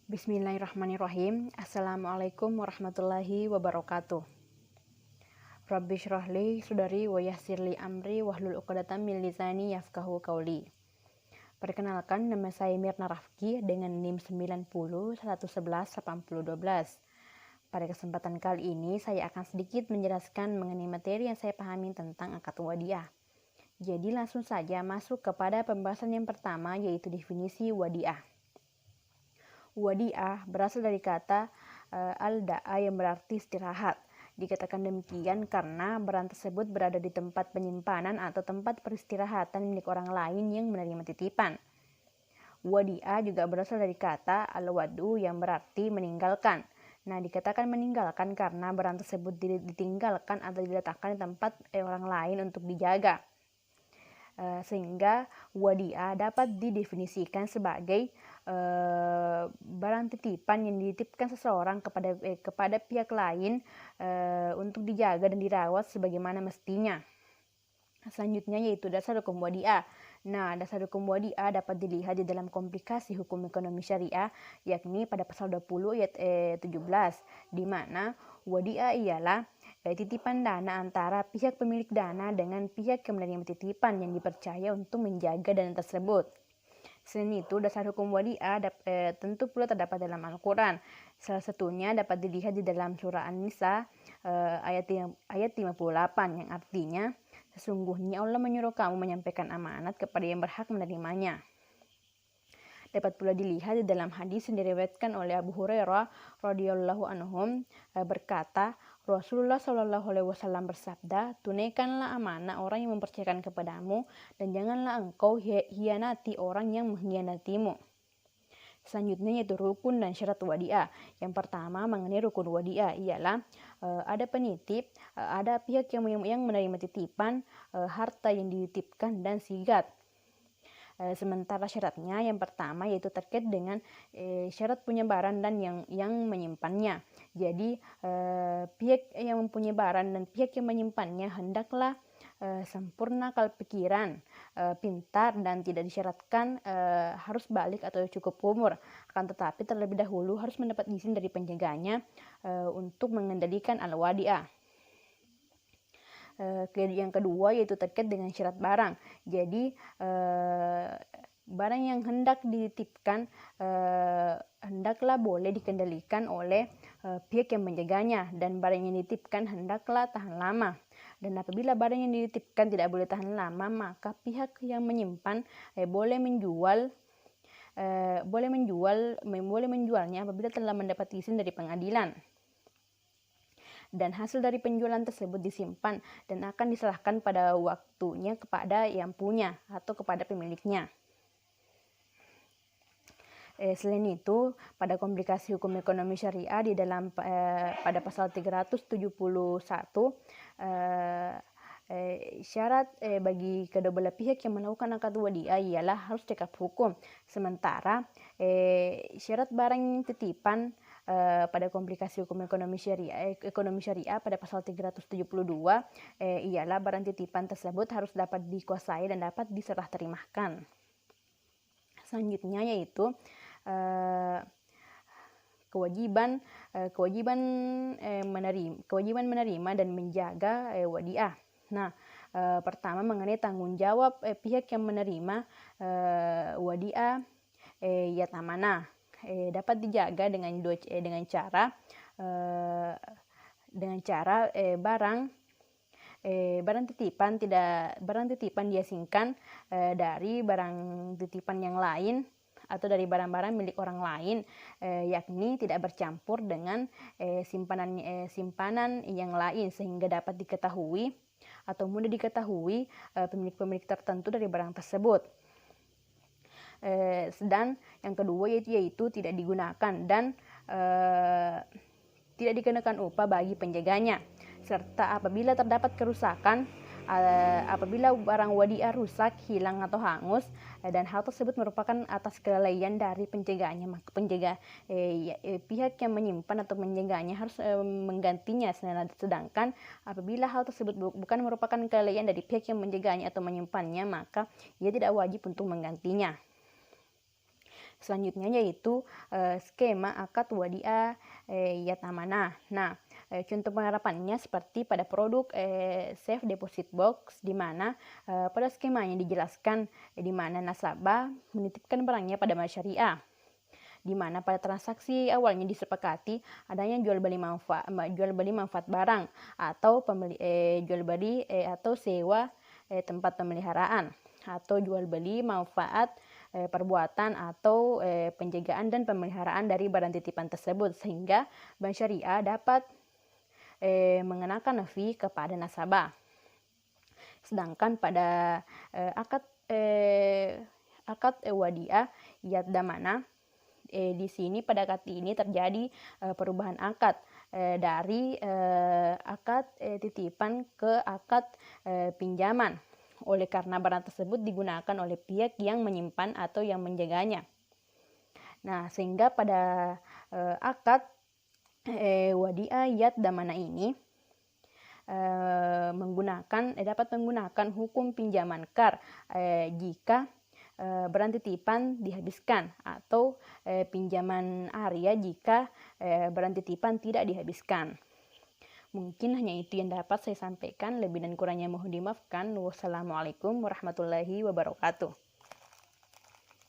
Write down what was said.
Bismillahirrahmanirrahim. Assalamualaikum warahmatullahi wabarakatuh. Rabbi shrah li sadri wa yassir li amri wahlul 'uqdatam min lisani yafqahu qawli. Perkenalkan, nama saya Mirna Rafki dengan NIM 90 111 8012. Pada kesempatan kali ini saya akan sedikit menjelaskan mengenai materi yang saya pahami tentang akad wadiah. Jadi langsung saja masuk kepada pembahasan yang pertama, yaitu definisi wadiah. Wadiah berasal dari kata al-da'a yang berarti istirahat. Dikatakan demikian karena barang tersebut berada di tempat penyimpanan atau tempat peristirahatan milik orang lain yang menerima titipan. Wadiah juga berasal dari kata al-wadu yang berarti meninggalkan. Nah, dikatakan meninggalkan karena barang tersebut ditinggalkan atau diletakkan di tempat orang lain untuk dijaga. Sehingga wadiah dapat didefinisikan sebagai barang titipan yang dititipkan seseorang kepada pihak lain untuk dijaga dan dirawat sebagaimana mestinya. Selanjutnya yaitu dasar hukum wadiah. Nah, dasar hukum wadiah dapat dilihat di dalam komplikasi hukum ekonomi syariah, yakni pada pasal 20 ayat 17, di mana wadiah ialah titipan dana antara pihak pemilik dana dengan pihak yang menerima titipan yang dipercaya untuk menjaga dana tersebut. Selain itu, dasar hukum wadiah tentu pula terdapat dalam Al-Quran. Salah satunya dapat dilihat di dalam surah An-Nisa ayat 58, yang artinya, sesungguhnya Allah menyuruh kamu menyampaikan amanat kepada yang berhak menerimanya. Dapat pula dilihat di dalam hadis yang diriwayatkan oleh Abu Hurairah radhiyallahu anhu berkata, Rasulullah Shallallahu alaihi wasallam bersabda, tunaikanlah amanah orang yang mempercayakan kepadamu dan janganlah engkau hianati orang yang mengkhianatimu. Selanjutnya yaitu rukun dan syarat wadiah. Yang pertama mengenai rukun wadiah ialah ada penitip, ada pihak yang menerima titipan, harta yang dititipkan dan sigat. Sementara syaratnya yang pertama yaitu terkait dengan syarat punya barang dan yang menyimpannya. Jadi pihak yang mempunyai barang dan pihak yang menyimpannya hendaklah sempurna akal pikiran, pintar dan tidak disyaratkan harus balik atau cukup umur. Akan tetapi terlebih dahulu harus mendapat izin dari penjaganya untuk mengendalikan al-wadiah. Yang kedua yaitu terkait dengan syarat barang. Jadi barang yang hendak dititipkan hendaklah boleh dikendalikan oleh pihak yang menjaganya, dan barang yang dititipkan hendaklah tahan lama. Dan apabila barang yang dititipkan tidak boleh tahan lama, maka pihak yang menyimpan boleh menjualnya apabila telah mendapat izin dari pengadilan. Dan hasil dari penjualan tersebut disimpan dan akan diserahkan pada waktunya kepada yang punya atau kepada pemiliknya. Selain itu, pada komplikasi hukum ekonomi syariah di dalam pada pasal 371 syarat bagi kedua belah pihak yang melakukan akad wadiah ialah harus cekap hukum. Sementara syarat barang titipan pada komplikasi hukum ekonomi syariah pada pasal 372 ialah barang titipan tersebut harus dapat dikuasai dan dapat diserah terimakan. Selanjutnya yaitu kewajiban menerima dan menjaga wadiah. Nah, pertama mengenai tanggung jawab pihak yang menerima wadiah yat amanah dapat dijaga dengan cara barang titipan diasingkan dari barang titipan yang lain atau dari barang-barang milik orang lain, yakni tidak bercampur dengan simpanan yang lain, sehingga dapat diketahui atau mudah diketahui pemilik-pemilik tertentu dari barang tersebut. Dan yang kedua yaitu tidak digunakan dan tidak dikenakan upah bagi penjaganya. Serta apabila terdapat kerusakan, apabila barang wadiah rusak, hilang atau hangus dan hal tersebut merupakan atas kelalaian dari penjaganya, maka pihak yang menyimpan atau menjaganya harus menggantinya. Sedangkan apabila hal tersebut bukan merupakan kelalaian dari pihak yang menjaganya atau menyimpannya, maka ia tidak wajib untuk menggantinya. Selanjutnya yaitu skema akad wadiah yat amanah. Nah, contoh penerapannya seperti pada produk safe deposit box, di mana pada skemanya dijelaskan di mana nasabah menitipkan barangnya pada bank syariah, di mana pada transaksi awalnya disepakati adanya jual beli manfaat barang atau jual beli atau sewa tempat pemeliharaan, atau jual beli manfaat perbuatan atau penjagaan dan pemeliharaan dari barang titipan tersebut, sehingga bank syariah dapat mengenakan fee kepada nasabah. Sedangkan pada akad wadiah yat damanah, di sini pada akad ini terjadi perubahan akad dari akad titipan ke akad pinjaman, oleh karena barang tersebut digunakan oleh pihak yang menyimpan atau yang menjaganya. Nah, sehingga pada akad wadiah yat damanah ini dapat menggunakan hukum pinjaman kar jika barang titipan dihabiskan, atau pinjaman area jika barang titipan tidak dihabiskan. Mungkin hanya itu yang dapat saya sampaikan, lebih dan kurangnya mohon dimaafkan. Wassalamualaikum warahmatullahi wabarakatuh.